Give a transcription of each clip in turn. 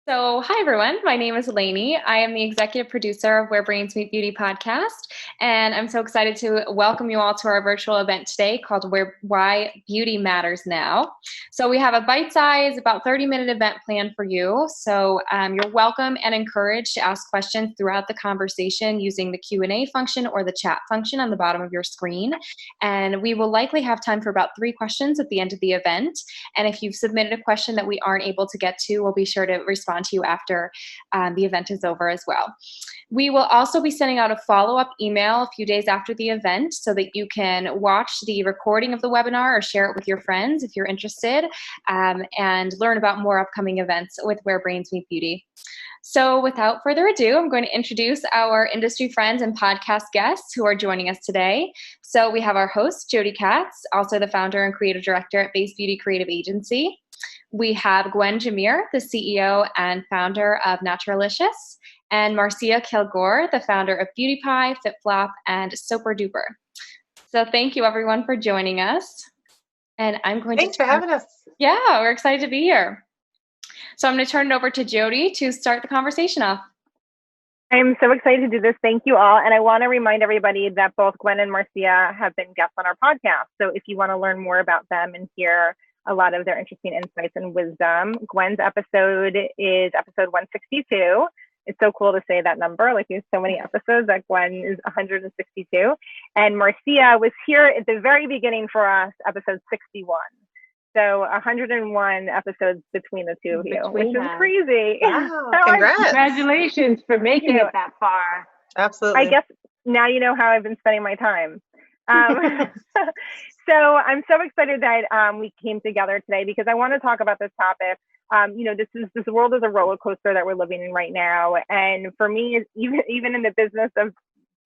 So, hi everyone. My name is Lainey. I am the executive producer of Where Brains Meet Beauty podcast, and I'm so excited to welcome you all to our virtual event today called Why Beauty Matters Now. So, we have a bite-sized, about 30-minute event planned for you. So, you're welcome and encouraged to ask questions throughout the conversation using the Q&A function or the chat function on the bottom of your screen. And we will likely have time for about 3 questions at the end of the event. And if you've submitted a question that we aren't able to get to, we'll be sure to respond to you after the event is over as well. We will also be sending out a follow-up email a few days after the event so that you can watch the recording of the webinar or share it with your friends if you're interested, and learn about more upcoming events with Where Brains Meet Beauty. So without further ado, I'm going to introduce our industry friends and podcast guests who are joining us today. So we have our host, Jody Katz, also the founder and creative director at Base Beauty Creative Agency. We have Gwen Jimmere, the CEO and founder of Naturalicious, and Marcia Kilgore, the founder of BEAUTYPIE, FitFlop, and SoaperDuper. So thank you everyone for joining us. And I'm going Thanks for having us. Yeah, we're excited to be here. So I'm going to turn it over to Jody to start the conversation off. I'm so excited to do this. Thank you all. And I want to remind everybody that both Gwen and Marcia have been guests on our podcast. So if you want to learn more about them and hear a lot of their interesting insights and wisdom, Gwen's episode is episode 162. It's so cool to say that number. Like, there's so many episodes that Gwen is 162. And Marcia was here at the very beginning for us, episode 61. So 101 episodes between the two of you, which is crazy. Wow, congrats. Congratulations for making it that far. Absolutely. I guess now you know how I've been spending my time. So I'm so excited that we came together today because I want to talk about this topic. This world is a roller coaster that we're living in right now. And for me, even in the business of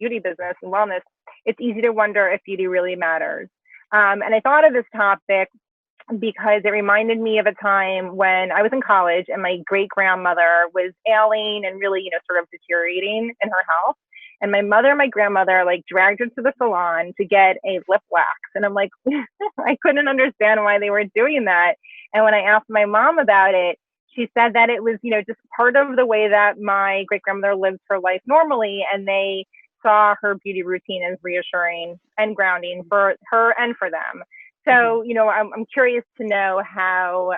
beauty business and wellness, it's easy to wonder if beauty really matters. And I thought of this topic because it reminded me of a time when I was in college and my great grandmother was ailing and really, sort of deteriorating in her health. And my mother and my grandmother dragged her to the salon to get a lip wax. And I'm like, I couldn't understand why they were doing that. And when I asked my mom about it, she said that it was, just part of the way that my great grandmother lived her life normally. And they saw her beauty routine as reassuring and grounding for her and for them. So, I'm curious to know how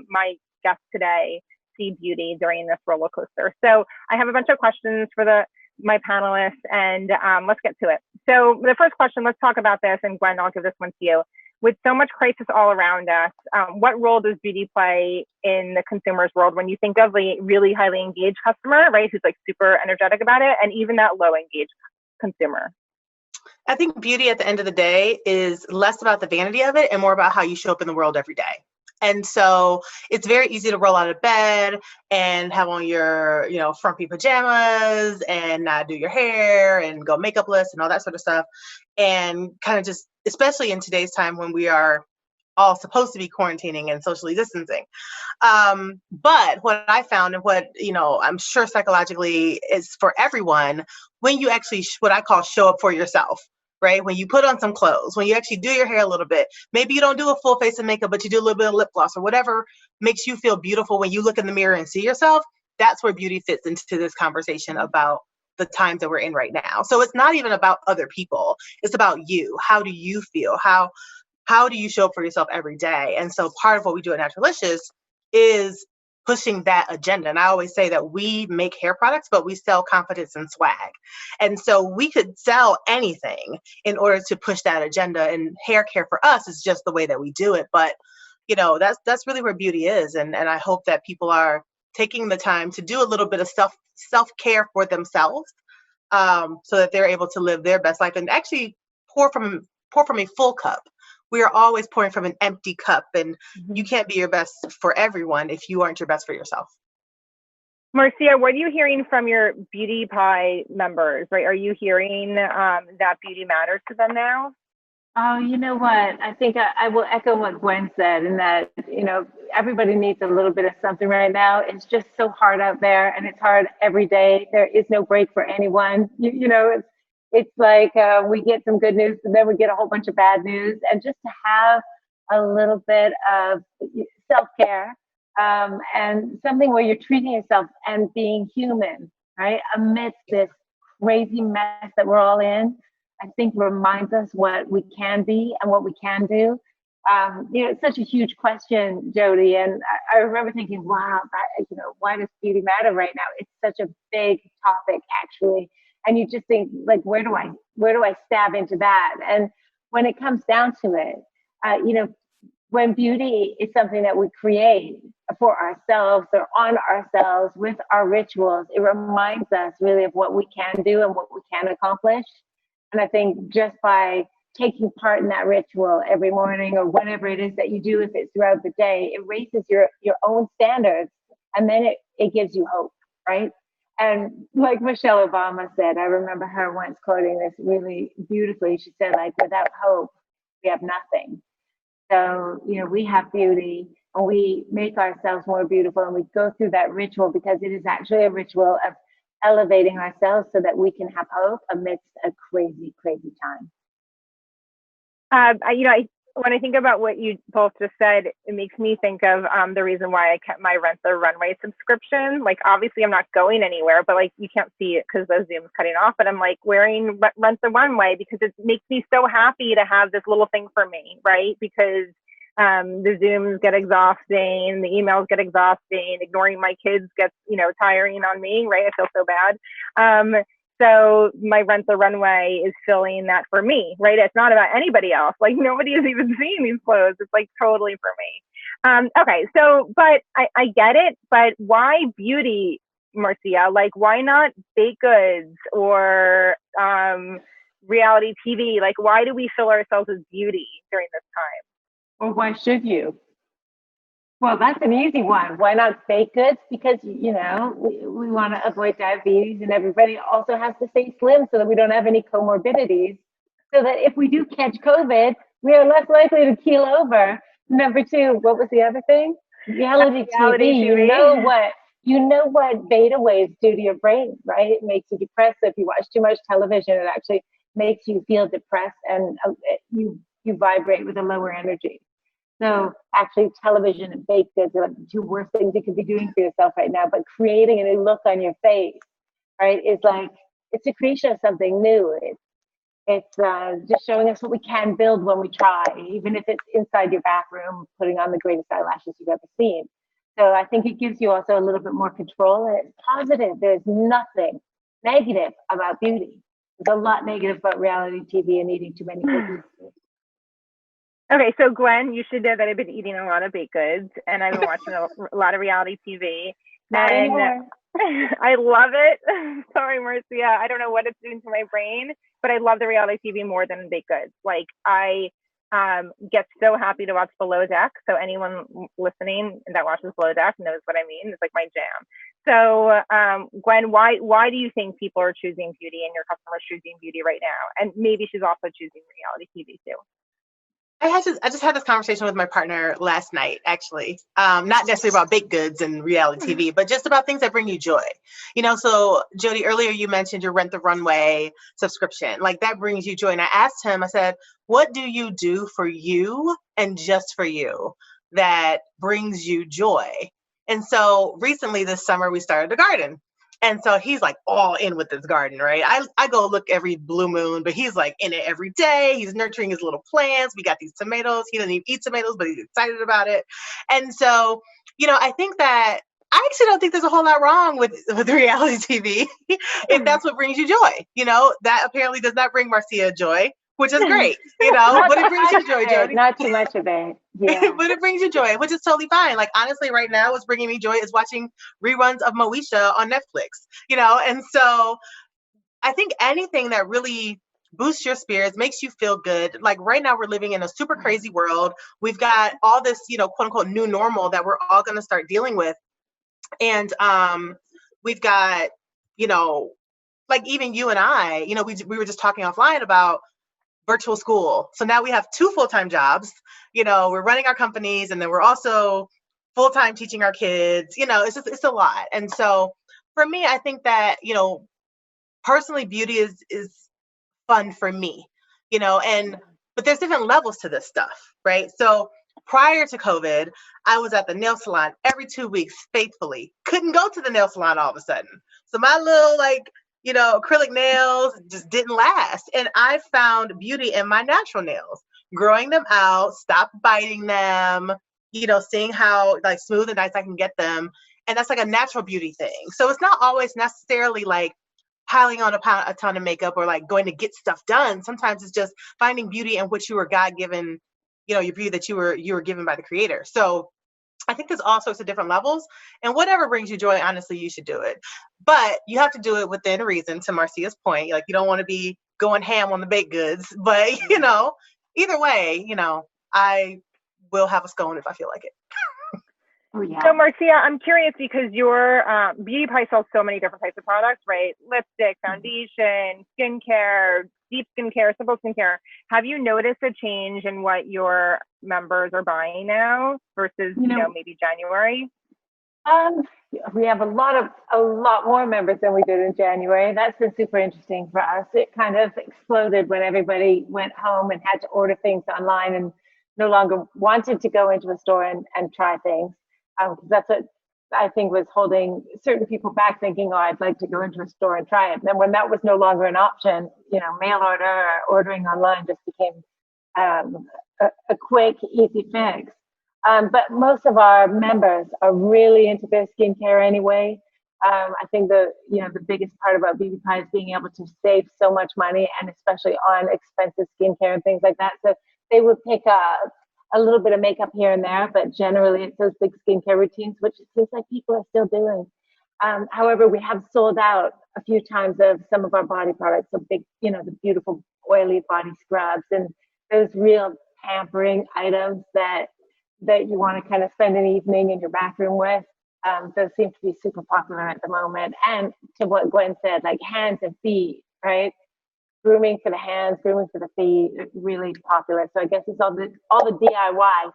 my guests today see beauty during this roller coaster. So I have a bunch of questions for my panelists, and let's get to it. So the first question, let's talk about this, and Gwen, I'll give this one to you. With so much crisis all around us, what role does beauty play in the consumer's world when you think of the really highly engaged customer, right, who's super energetic about it, and even that low engaged consumer? I think beauty at the end of the day is less about the vanity of it and more about how you show up in the world every day. And so it's very easy to roll out of bed and have on your, frumpy pajamas and not do your hair and go makeupless and all that sort of stuff. And kind of just, especially in today's time when we are all supposed to be quarantining and socially distancing. But what I found and what, I'm sure psychologically is for everyone, when you actually, what I call show up for yourself, right? When you put on some clothes, when you actually do your hair a little bit, maybe you don't do a full face of makeup, but you do a little bit of lip gloss or whatever makes you feel beautiful when you look in the mirror and see yourself. That's where beauty fits into this conversation about the times that we're in right now. So it's not even about other people. It's about you. How do you feel? How do you show up for yourself every day? And so part of what we do at Naturalicious is pushing that agenda. And I always say that we make hair products, but we sell confidence and swag. And so we could sell anything in order to push that agenda. And hair care for us is just the way that we do it. But, that's really where beauty is. And I hope that people are taking the time to do a little bit of self-care for themselves, so that they're able to live their best life and actually pour from a full cup. We are always pouring from an empty cup, and you can't be your best for everyone if you aren't your best for yourself. Marcia, what are you hearing from your BEAUTYPIE members, right? Are you hearing that beauty matters to them now? Oh, you know what? I think I will echo what Gwen said, in that, everybody needs a little bit of something right now. It's just so hard out there, and it's hard every day. There is no break for anyone. It's like we get some good news, and then we get a whole bunch of bad news. And just to have a little bit of self-care and something where you're treating yourself and being human, right? Amidst this crazy mess that we're all in, I think reminds us what we can be and what we can do. It's such a huge question, Jody, and I remember thinking, wow, why does beauty matter right now? It's such a big topic, actually, and you just think, like, where do I stab into that? And when it comes down to it, when beauty is something that we create for ourselves or on ourselves with our rituals, it reminds us really of what we can do and what we can accomplish. And I think just by taking part in that ritual every morning or whatever it is that you do, if it's throughout the day, it raises your own standards, and then it gives you hope, right? And like Michelle Obama said, I remember her once quoting this really beautifully. She said, like, without hope, we have nothing. So, we have beauty and we make ourselves more beautiful, and we go through that ritual because it is actually a ritual of elevating ourselves so that we can have hope amidst a crazy, crazy time. When I think about what you both just said, it makes me think of the reason why I kept my Rent the Runway subscription. Like, obviously, I'm not going anywhere, but like, you can't see it because the Zoom's cutting off. But I'm like wearing Rent the Runway because it makes me so happy to have this little thing for me, right? Because the Zooms get exhausting, the emails get exhausting, ignoring my kids gets tiring on me, right? I feel so bad. So my Rent the Runway is filling that for me, right? It's not about anybody else. Like, nobody is even seeing these clothes. It's like totally for me. Okay, so, but I get it, but why beauty, Marcia? Like, why not baked goods or reality TV? Like, why do we fill ourselves with beauty during this time? Or why should you? Well, that's an easy one. Why not baked goods? Because, we want to avoid diabetes, and everybody also has to stay slim so that we don't have any comorbidities. So that if we do catch COVID, we are less likely to keel over. Number two, what was the other thing? Reality TV. You know what beta waves do to your brain, right? It makes you depressed. So if you watch too much television, it actually makes you feel depressed, and you vibrate with a lower energy. So actually, television and baked goods are like the two worst things you could be doing for yourself right now. But creating a new look on your face, right, is like, it's a creation of something new. It's just showing us what we can build when we try, even if it's inside your bathroom, putting on the greatest eyelashes you've ever seen. So I think it gives you also a little bit more control, and it's positive. There's nothing negative about beauty. There's a lot negative about reality TV and eating too many cookies. Okay, so Gwen, you should know that I've been eating a lot of baked goods, and I've been watching a lot of reality TV. Not anymore. I love it. Sorry, Marcia. I don't know what it's doing to my brain, but I love the reality TV more than baked goods. Like, I get so happy to watch Below Deck. So anyone listening that watches Below Deck knows what I mean. It's like my jam. So Gwen, why do you think people are choosing beauty and your customers choosing beauty right now? And maybe she's also choosing reality TV too. I just had this conversation with my partner last night, actually. Not necessarily about baked goods and reality TV, but just about things that bring you joy. So Jody, earlier you mentioned your Rent the Runway subscription. Like, that brings you joy. And I asked him, I said, what do you do for you and just for you that brings you joy? And so recently this summer we started a garden. And so he's like all in with this garden, right? I go look every blue moon, but he's like in it every day. He's nurturing his little plants. We got these tomatoes. He doesn't even eat tomatoes, but he's excited about it. And so, I think that I actually don't think there's a whole lot wrong with reality TV if that's what brings you joy. That apparently does not bring Marcia joy, which is great, but it brings you joy, Jody. Not too much of it. Yeah. But it brings you joy, which is totally fine. Like, honestly, right now, what's bringing me joy is watching reruns of Moesha on Netflix, and so I think anything that really boosts your spirits, makes you feel good. Like, right now, we're living in a super crazy world. We've got all this, quote unquote, new normal that we're all going to start dealing with. And we've got, like, even you and I, we were just talking offline about virtual school. So now we have 2 full-time jobs. We're running our companies, and then we're also full-time teaching our kids. It's a lot. And so for me, I think that, personally, beauty is fun for me, but there's different levels to this stuff, right? So Prior to COVID, I was at the nail salon every 2 weeks faithfully. Couldn't go to the nail salon all of a sudden. So my little acrylic nails just didn't last. And I found beauty in my natural nails, growing them out, stop biting them, seeing how like smooth and nice I can get them. And that's like a natural beauty thing. So it's not always necessarily like piling on a ton of makeup or like going to get stuff done. Sometimes it's just finding beauty in what you were God given, your beauty that you were given by the creator. So I think there's all sorts of different levels, and whatever brings you joy, honestly, you should do it. But you have to do it within reason, to Marcia's point. Like, you don't want to be going ham on the baked goods, but either way, I will have a scone if I feel like it. Oh, yeah. So Marcia, I'm curious because your BEAUTYPIE sells so many different types of products, right? Lipstick, foundation, skincare, deep skincare, simple skincare. Have you noticed a change in what your members are buying now versus maybe January? We have a lot more members than we did in January. That's been super interesting for us. It kind of exploded when everybody went home and had to order things online and no longer wanted to go into a store and try things. Because that's what I think was holding certain people back, thinking, oh, I'd like to go into a store and try it. And then when that was no longer an option, mail order or ordering online just became a quick, easy fix. But most of our members are really into their skincare anyway. I think the biggest part about BEAUTYPIE is being able to save so much money, and especially on expensive skincare and things like that. So they would pick up a little bit of makeup here and there, but generally it's those big skincare routines, which it seems like people are still doing. However, we have sold out a few times of some of our body products, so big, the beautiful oily body scrubs and those real pampering items that you want to kind of spend an evening in your bathroom with. Those seem to be super popular at the moment. And to what Gwen said, like hands and feet, right? Grooming for the hands, grooming for the feet, really popular. So I guess it's all the DIY.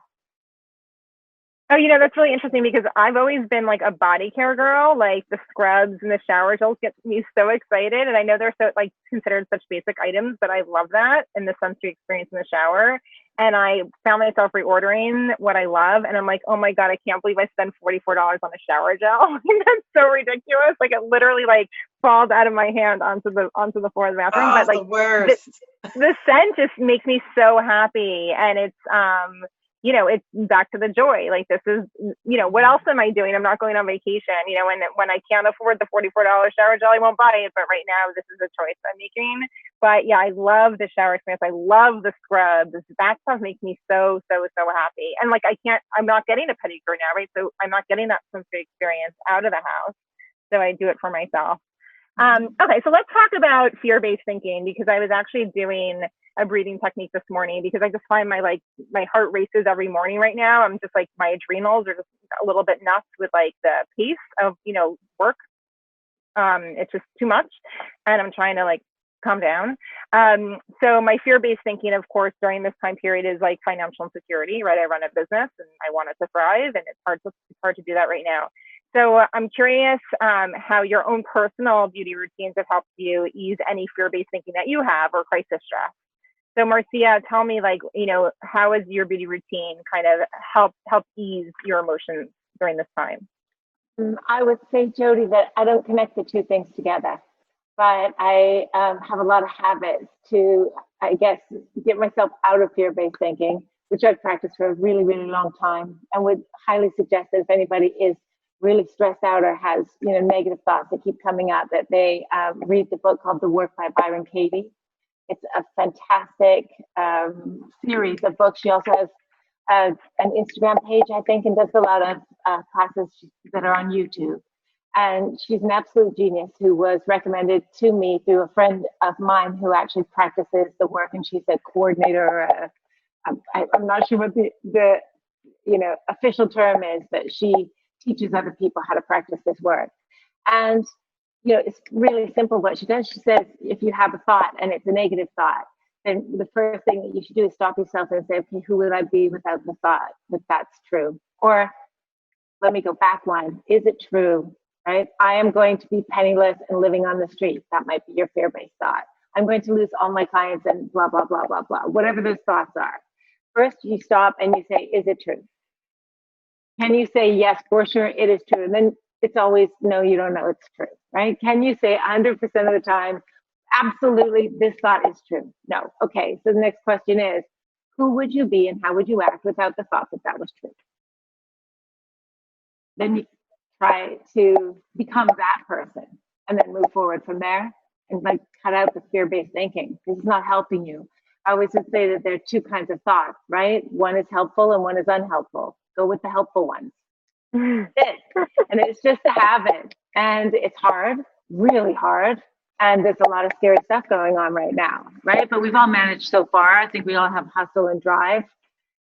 Oh, that's really interesting because I've always been like a body care girl. Like the scrubs and the shower gels get me so excited. And I know they're so like considered such basic items, but I love that and the sensory experience in the shower. And I found myself reordering what I love. And I'm like, oh my God, I can't believe I spent $44 on a shower gel. That's so ridiculous. Like it literally like falls out of my hand onto the floor of the bathroom. Oh, but like the worst. The scent just makes me so happy. And it's it's back to the joy. Like this is, what else am I doing? I'm not going on vacation. When I can't afford the $44 shower gel, I won't buy it. But right now, this is a choice I'm making. But yeah, I love the shower experience. I love the scrubs. That stuff makes me so, so, so happy. And like, I'm not getting a pedicure now, right? So I'm not getting that sensory experience out of the house. So I do it for myself. Okay, so let's talk about fear-based thinking, because I was actually doing a breathing technique this morning because I just find my heart races every morning right now. I'm just like, my adrenals are just a little bit nuts with like the pace of, work. It's just too much. And I'm trying to like calm down. So my fear-based thinking, of course, during this time period is like financial insecurity, right? I run a business and I want it to thrive, and it's hard to do that right now. So I'm curious how your own personal beauty routines have helped you ease any fear-based thinking that you have or crisis stress. So Marcia, tell me, how has your beauty routine kind of helped ease your emotions during this time? I would say, Jody, that I don't connect the two things together, but I have a lot of habits to, I guess, get myself out of fear-based thinking, which I've practiced for a really, really long time, and would highly suggest that if anybody is really stressed out or has negative thoughts that keep coming up, that they read the book called The Work by Byron Katie. It's a fantastic series of books. She also has an Instagram page, I think, and does a lot of classes that are on YouTube. And she's an absolute genius who was recommended to me through a friend of mine who actually practices the work, and she's a coordinator. I'm not sure what the official term is, but she teaches other people how to practice this work. And it's really simple what she does. She says, if you have a thought and it's a negative thought, then the first thing that you should do is stop yourself and say, okay, who would I be without the thought that that's true? Or let me go back one. Is it true, right? I am going to be penniless and living on the street. That might be your fear-based thought. I'm going to lose all my clients and blah, blah, blah, blah, blah, whatever those thoughts are. First, you stop and you say, is it true? Can you say, yes, for sure, it is true? And then it's always, no, you don't know it's true, right? Can you say 100% of the time, absolutely, this thought is true? No. Okay, so the next question is, who would you be and how would you act without the thought that that was true? Then you try to become that person and then move forward from there and like cut out the fear-based thinking because it's not helping you. I always would say that there are two kinds of thoughts, right? One is helpful and one is unhelpful. Go with the helpful ones. And it's just a habit and it's hard, really hard. And there's a lot of scary stuff going on right now, right? But we've all managed so far. I think we all have hustle and drive.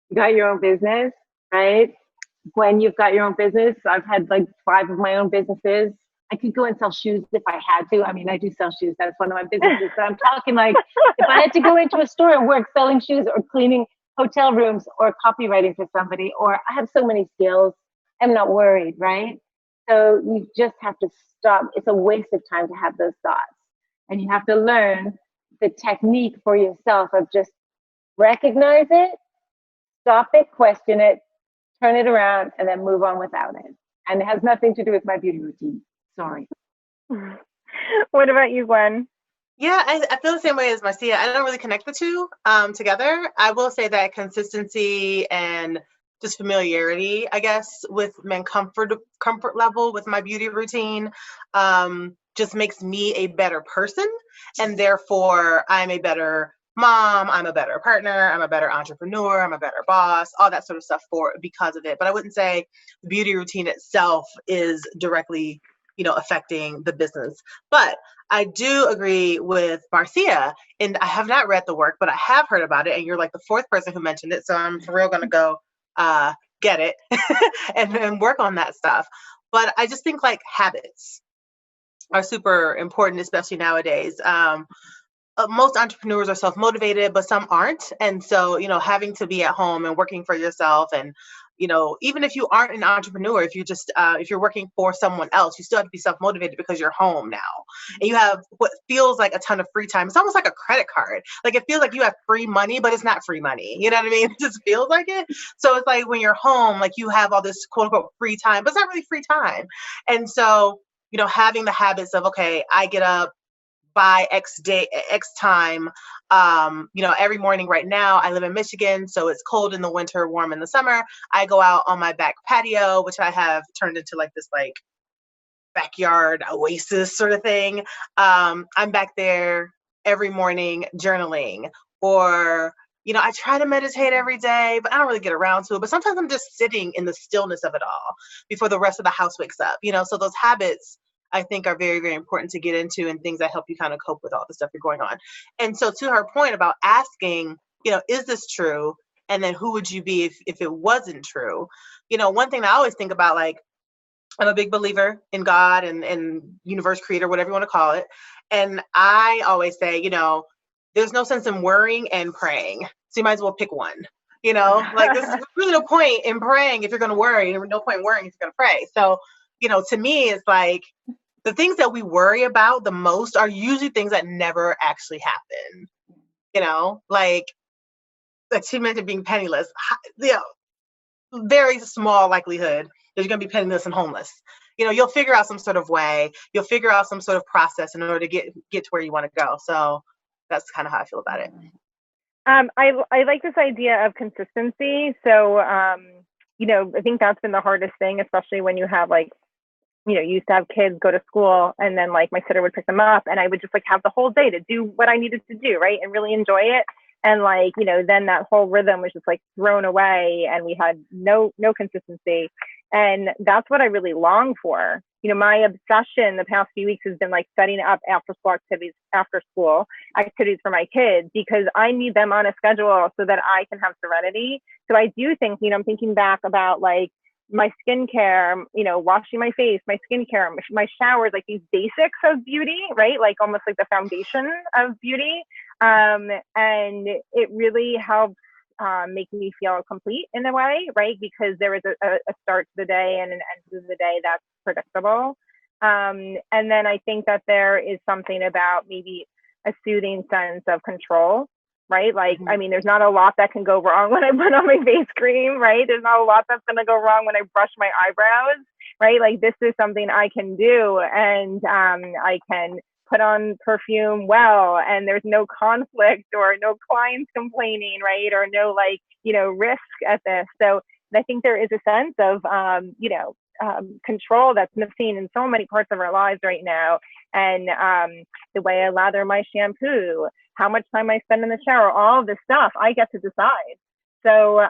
You got your own business, right? When you've got your own business, I've had like 5 of my own businesses. I could go and sell shoes if I had to. I mean, I do sell shoes. That's one of my businesses. But I'm talking like if I had to go into a store and work selling shoes or cleaning hotel rooms or copywriting for somebody, or I have so many skills, I'm not worried, right? So you just have to stop. It's a waste of time to have those thoughts. And you have to learn the technique for yourself of just recognize it, stop it, question it, turn it around, and then move on without it. And it has nothing to do with my beauty routine. Sorry. What about you, Gwen? Yeah, I feel the same way as Marcia. I don't really connect the two together. I will say that consistency and just familiarity, I guess, with my comfort level with my beauty routine just makes me a better person. And therefore, I'm a better mom, I'm a better partner, I'm a better entrepreneur, I'm a better boss, all that sort of stuff because of it. But I wouldn't say the beauty routine itself is directly, affecting the business. But I do agree with Marcia, and I have not read the work, but I have heard about it. And you're like the 4th person who mentioned it. So I'm for real going to go get it and then work on that stuff. But I just think like habits are super important, especially nowadays. Most entrepreneurs are self-motivated, but some aren't. And so, having to be at home and working for yourself and, even if you aren't an entrepreneur, if you just, if you're working for someone else, you still have to be self-motivated because you're home now and you have what feels like a ton of free time. It's almost like a credit card. Like it feels like you have free money, but it's not free money. You know what I mean? It just feels like it. So it's like when you're home, like you have all this quote unquote free time, but it's not really free time. And so, having the habits of, okay, I get up by X time, every morning. Right now I live in Michigan, so it's cold in the winter, warm in the summer. I go out on my back patio, which I have turned into like this like backyard oasis sort of thing. I'm back there every morning journaling, or I try to meditate every day, but I don't really get around to it. But sometimes I'm just sitting in the stillness of it all before the rest of the house wakes up, so those habits I think are very, very important to get into and things that help you kind of cope with all the stuff you're going on. And so to her point about asking, is this true? And then who would you be if it wasn't true? One thing I always think about, like, I'm a big believer in God and universe creator, whatever you want to call it. And I always say, there's no sense in worrying and praying. So you might as well pick one. Like there's really no point in praying if you're going to worry, and no point in worrying if you're going to pray. So, to me, it's like, the things that we worry about the most are usually things that never actually happen. Like she mentioned being penniless. Very small likelihood that you're going to be penniless and homeless. You'll figure out some sort of way. You'll figure out some sort of process in order to get to where you want to go. So that's kind of how I feel about it. I like this idea of consistency. So, I think that's been the hardest thing, especially when you have like, you used to have kids go to school and then like my sitter would pick them up and I would just like have the whole day to do what I needed to do, right? And really enjoy it. And like, then that whole rhythm was just like thrown away and we had no consistency. And that's what I really long for. My obsession the past few weeks has been like setting up after school activities for my kids because I need them on a schedule so that I can have serenity. So I do think, I'm thinking back about like my skincare, washing my face, my skincare, my showers, like these basics of beauty, right? Like almost like the foundation of beauty. And it really helps make me feel complete in a way, right? Because there is a start to the day and an end to the day that's predictable. And then I think that there is something about maybe a soothing sense of control right? Like, I mean, there's not a lot that can go wrong when I put on my face cream, right? There's not a lot that's going to go wrong when I brush my eyebrows, right? Like, this is something I can do, and I can put on perfume well, and there's no conflict or no clients complaining, right? Or no, like, risk at this. So I think there is a sense of, control that's missing in so many parts of our lives right now. And the way I lather my shampoo, how much time I spend in the shower, all of this stuff, I get to decide. So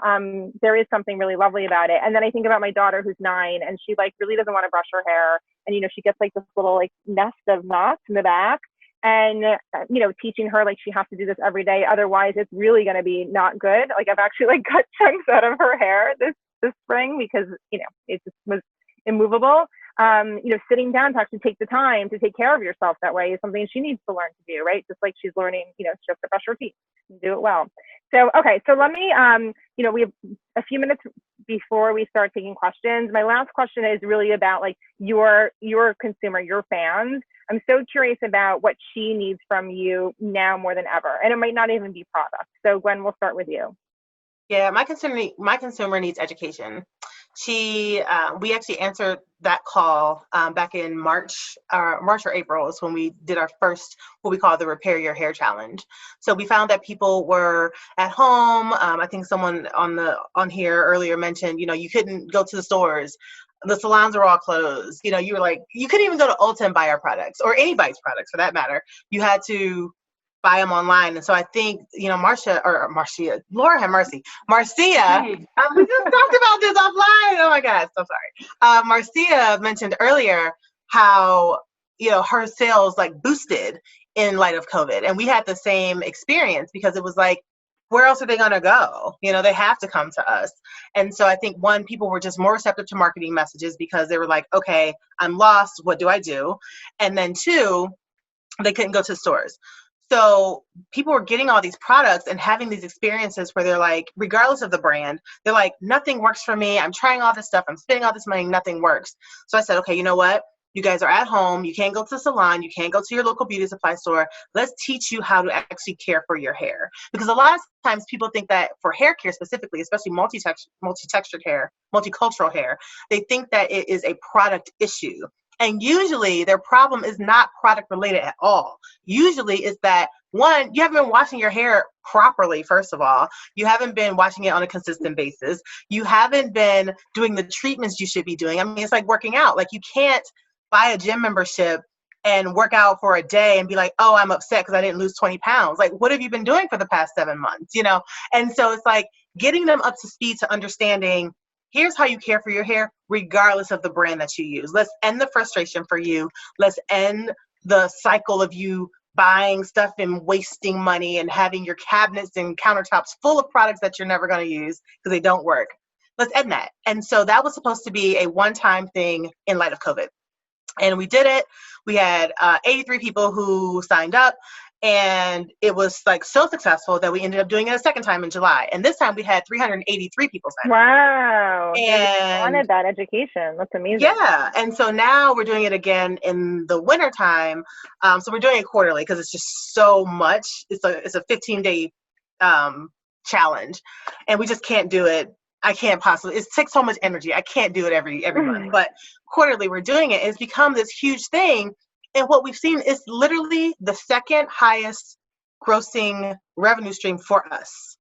there is something really lovely about it. And then I think about my daughter who's 9, and she like really doesn't want to brush her hair. And, she gets like this little like nest of knots in the back. And, teaching her like she has to do this every day. Otherwise, it's really going to be not good. Like, I've actually like cut chunks out of her hair this spring because, it just was immovable. Sitting down to actually take the time to take care of yourself that way is something she needs to learn to do, right? Just like she's learning, just to brush her teeth and do it well. So, okay. So let me, we have a few minutes before we start taking questions. My last question is really about like your consumer, your fans. I'm so curious about what she needs from you now more than ever. And it might not even be product. So Gwen, we'll start with you. Yeah, my consumer needs education. We actually answered that call back in March or April is when we did our first, what we call the Repair Your Hair Challenge. So we found that people were at home. I think someone on here earlier mentioned, you couldn't go to the stores. The salons are all closed. You were like, you couldn't even go to Ulta and buy our products, or anybody's products for that matter. You had to buy them online. And so I think, Laura have mercy. Marcia, we just talked about this offline. Oh my God, so sorry. Marcia mentioned earlier how, her sales like boosted in light of COVID. And we had the same experience because it was like, where else are they going to go? They have to come to us. And so I think one, people were just more receptive to marketing messages because they were like, okay, I'm lost. What do I do? And then 2, they couldn't go to stores. So people were getting all these products and having these experiences where they're like, regardless of the brand, they're like, nothing works for me. I'm trying all this stuff. I'm spending all this money. Nothing works. So I said, okay, you know what? You guys are at home. You can't go to the salon. You can't go to your local beauty supply store. Let's teach you how to actually care for your hair. Because a lot of times people think that for hair care specifically, especially multi-textured hair, multicultural hair, they think that it is a product issue. And usually their problem is not product related at all. Usually it's that, one, you haven't been washing your hair properly, first of all. You haven't been washing it on a consistent basis. You haven't been doing the treatments you should be doing. I mean, it's like working out. Like, you can't buy a gym membership and work out for a day and be like, oh, I'm upset because I didn't lose 20 pounds. Like, what have you been doing for the past 7 months? And so it's like getting them up to speed to understanding, here's how you care for your hair, regardless of the brand that you use. Let's end the frustration for you. Let's end the cycle of you buying stuff and wasting money and having your cabinets and countertops full of products that you're never going to use because they don't work. Let's end that. And so that was supposed to be a one-time thing in light of COVID. And we did it. We had 83 people who signed up. And it was like so successful that we ended up doing it a second time in July. And this time we had 383 people sign up. Wow. And they wanted that education. That's amazing. Yeah. And so now we're doing it again in the winter time. So we're doing it quarterly because it's just so much. It's a 15-day challenge. And we just can't do it. I can't possibly. It takes so much energy. I can't do it every month. But quarterly we're doing it. It's become this huge thing. And what we've seen is literally the second highest grossing revenue stream for us.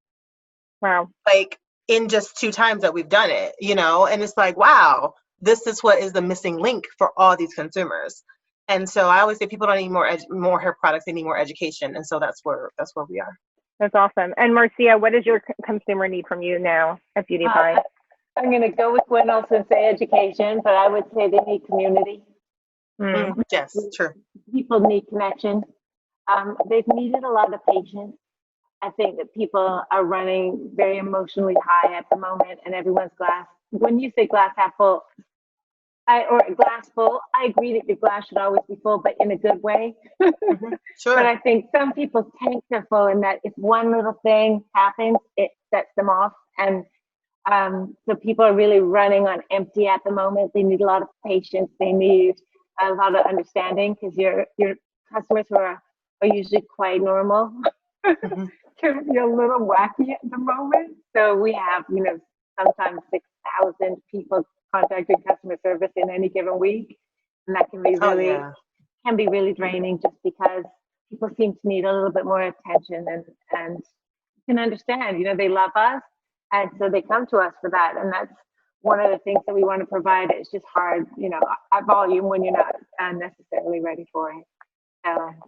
Wow. Like, in just 2 times that we've done it, and it's like, wow, this is what is the missing link for all these consumers. And so I always say people don't need more hair products, they need more education. And so that's where we are. That's awesome. And Marcia, what does your consumer need from you now at BEAUTYPIE? I'm going to go with Gwen also and say education, but I would say they need community. Yes, true. People need connection. They've needed a lot of patience. I think that people are running very emotionally high at the moment, and everyone's glass. When you say glass half full, or glass full, I agree that your glass should always be full, but in a good way. Sure. But I think some people's tanks are full, and that if one little thing happens, it sets them off. And so people are really running on empty at the moment. They need a lot of patience. They need a lot of understanding, because your customers who are usually quite normal can be a little wacky at the moment. So we have, sometimes 6,000 people contacting customer service in any given week. And that can be really draining just because people seem to need a little bit more attention and you can understand, they love us. And so they come to us for that. And that's one of the things that we want to provide. It's just hard, at volume when you're not necessarily ready for it.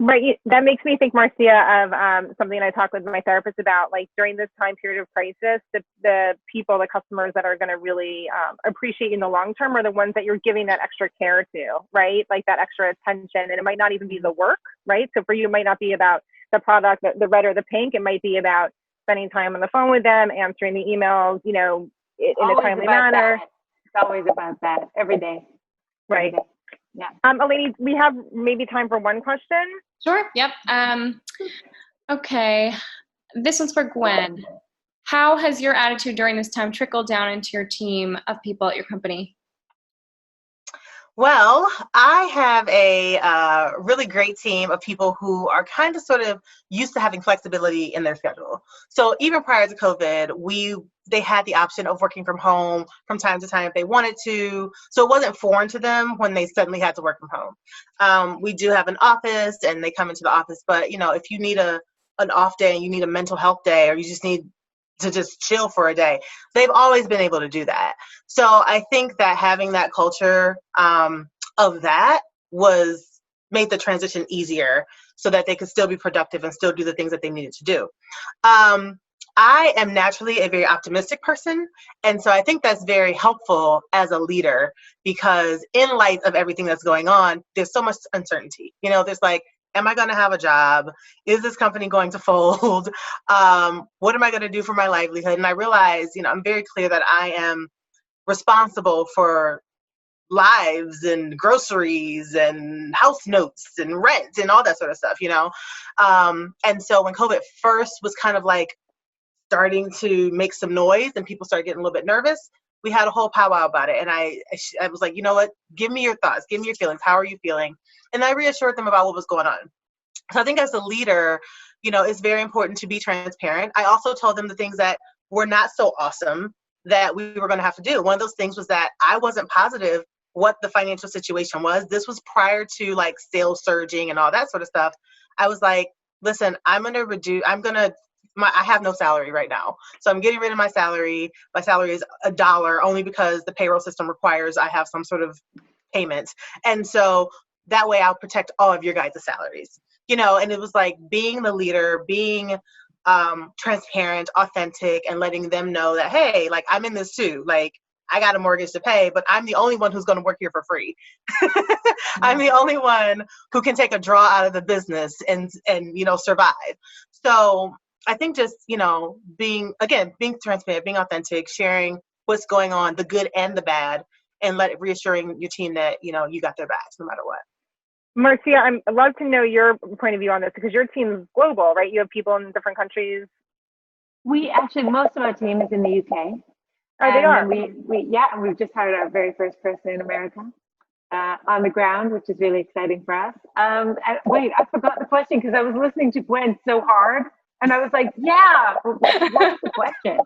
Right. That makes me think, Marcia, of something I talk with my therapist about, like during this time period of crisis, the people, the customers that are going to really appreciate you in the long term are the ones that you're giving that extra care to, right? Like that extra attention. And it might not even be the work, right? So for you, it might not be about the product, the red or the pink. It might be about spending time on the phone with them, answering the emails, in a timely manner. It's always about that every day. Right. Every day. Yeah. Eleni, we have maybe time for one question. Sure. Yep. Okay. This one's for Gwen. How has your attitude during this time trickled down into your team of people at your company? Well, I have a really great team of people who are kind of sort of used to having flexibility in their schedule. So even prior to COVID, they had the option of working from home from time to time if they wanted to. So it wasn't foreign to them when they suddenly had to work from home. We do have an office and they come into the office, but if you need an off day and you need a mental health day, or you just need to just chill for a day, they've always been able to do that. So I think that having that culture of that made the transition easier so that they could still be productive and still do the things that they needed to do. I am naturally a very optimistic person. And so I think that's very helpful as a leader, because in light of everything that's going on, there's so much uncertainty. There's like, am I going to have a job? Is this company going to fold? What am I going to do for my livelihood? And I realize, I'm very clear that I am responsible for lives and groceries and house notes and rent and all that sort of stuff, And so when COVID first was kind of like starting to make some noise and people started getting a little bit nervous, we had a whole powwow about it. And I was like, you know what? Give me your thoughts. Give me your feelings. How are you feeling? And I reassured them about what was going on. So I think as a leader, it's very important to be transparent. I also told them the things that were not so awesome that we were going to have to do. One of those things was that I wasn't positive what the financial situation was. This was prior to like sales surging and all that sort of stuff. I was like, listen, I have no salary right now. So I'm getting rid of my salary. My salary is $1 only because the payroll system requires I have some sort of payment. And so that way I'll protect all of your guys' salaries, and it was like being the leader, being transparent, authentic, and letting them know that, hey, like I'm in this too. Like I got a mortgage to pay, but I'm the only one who's going to work here for free. I'm the only one who can take a draw out of the business and survive. So I think just, being transparent, being authentic, sharing what's going on, the good and the bad, and reassuring your team that, you got their backs no matter what. Marcia, I'd love to know your point of view on this, because your team is global, right? You have people in different countries. Most of our team is in the UK. Oh, they are? We've just hired our very first person in America on the ground, which is really exciting for us. Wait, I forgot the question because I was listening to Gwen so hard. And I was like, yeah, what's the question?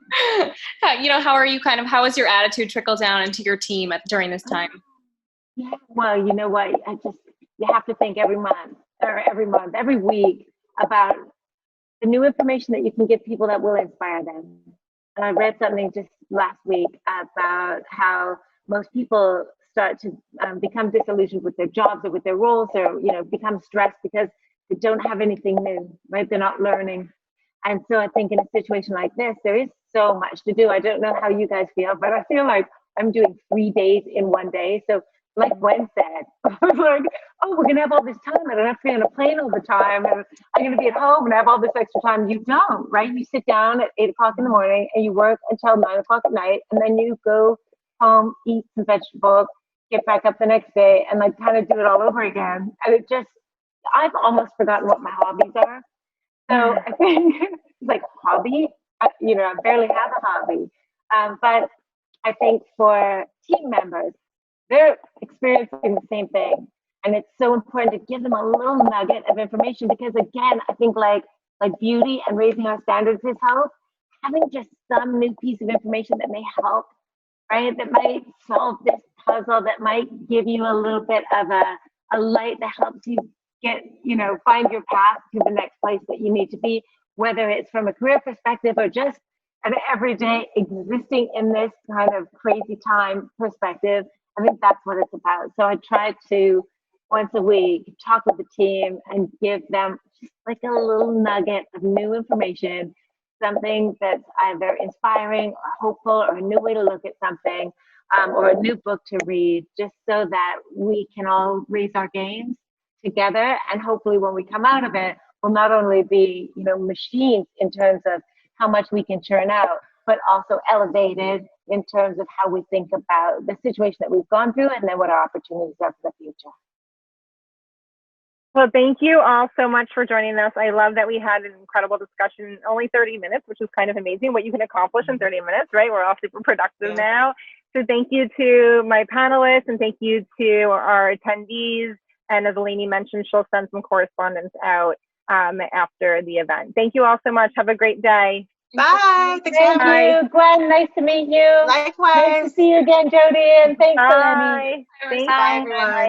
How are you how has your attitude trickled down into your team during this time? Yeah, well, you know what? You have to think every week about the new information that you can give people that will inspire them. And I read something just last week about how most people start to become disillusioned with their jobs or with their roles, or, become stressed because they don't have anything new, right? They're not learning. And so I think in a situation like this, there is so much to do. I don't know how you guys feel, but I feel like I'm doing 3 days in one day. So like Gwen said, I was like, oh, we're going to have all this time. I don't have to be on a plane all the time. And I'm going to be at home and have all this extra time. You don't, right? You sit down at 8 o'clock in the morning and you work until 9 o'clock at night. And then you go home, eat some vegetables, get back up the next day, and like kind of do it all over again. And I've almost forgotten what my hobbies are. So I think it's like hobby, I barely have a hobby. But I think for team members, they're experiencing the same thing. And it's so important to give them a little nugget of information because, again, I think like like beauty and raising our standards is health, having just some new piece of information that may help, right? That might solve this puzzle, that might give you a little bit of a light that helps you get, find your path to the next place that you need to be, whether it's from a career perspective or just an everyday existing in this kind of crazy time perspective. I think that's what it's about. So I try to once a week talk with the team and give them just like a little nugget of new information, something that's either inspiring or hopeful or a new way to look at something, or a new book to read, just so that we can all raise our games together. And hopefully when we come out of it, we'll not only be, machines in terms of how much we can churn out, but also elevated in terms of how we think about the situation that we've gone through and then what our opportunities are for the future. Well, thank you all so much for joining us. I love that we had an incredible discussion in only 30 minutes, which is kind of amazing what you can accomplish in 30 minutes, right? We're all super productive now. So thank you to my panelists and thank you to our attendees. And as Eleni mentioned, she'll send some correspondence out after the event. Thank you all so much. Have a great day. Bye. Thank you, Gwen. Nice to meet you. Likewise. Nice to see you again, Jody. And thanks, Eleni. Thanks. Bye, everyone.